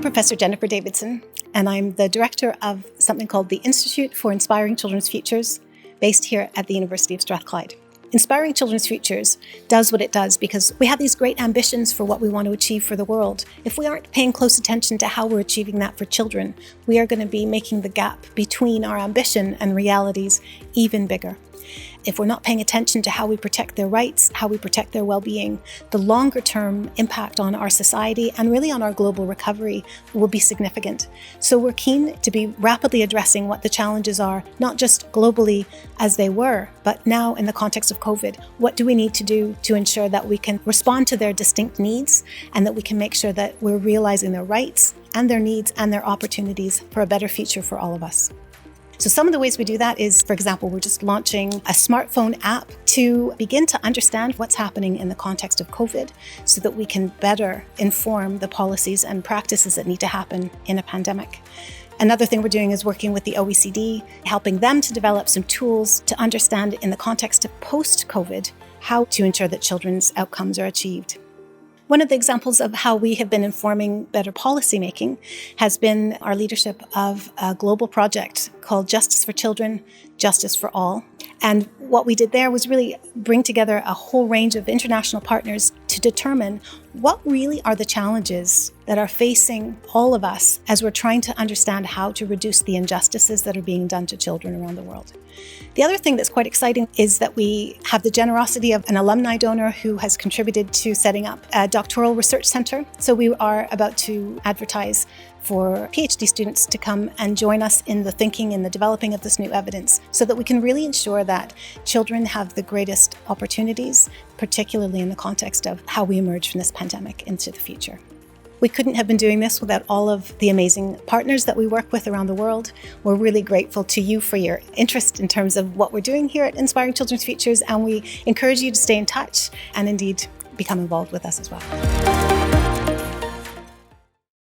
I'm Professor Jennifer Davidson, and I'm the director of something called the Institute for Inspiring Children's Futures, based here at the University of Strathclyde. Inspiring Children's Futures does what it does because we have these great ambitions for what we want to achieve for the world. If we aren't paying close attention to how we're achieving that for children, we are going to be making the gap between our ambition and realities even bigger. If we're not paying attention to how we protect their rights, how we protect their well-being, the longer-term impact on our society and really on our global recovery will be significant. So we're keen to be rapidly addressing what the challenges are, not just globally as they were, but now in the context of COVID. What do we need to do to ensure that we can respond to their distinct needs and that we can make sure that we're realizing their rights and their needs and their opportunities for a better future for all of us? So some of the ways we do that is, for example, we're just launching a smartphone app to begin to understand what's happening in the context of COVID so that we can better inform the policies and practices that need to happen in a pandemic. Another thing we're doing is working with the OECD, helping them to develop some tools to understand in the context of post-COVID how to ensure that children's outcomes are achieved. One of the examples of how we have been informing better policymaking has been our leadership of a global project called Justice for Children, Justice for All. And what we did there was really bring together a whole range of international partners to determine what really are the challenges that are facing all of us as we're trying to understand how to reduce the injustices that are being done to children around the world. The other thing that's quite exciting is that we have the generosity of an alumni donor who has contributed to setting up a doctoral research center. So we are about to advertise for PhD students to come and join us in the thinking and the developing of this new evidence so that we can really ensure that children have the greatest opportunities, particularly in the context of how we emerge from this pandemic into the future. We couldn't have been doing this without all of the amazing partners that we work with around the world. We're really grateful to you for your interest in terms of what we're doing here at Inspiring Children's Futures, and we encourage you to stay in touch and indeed become involved with us as well.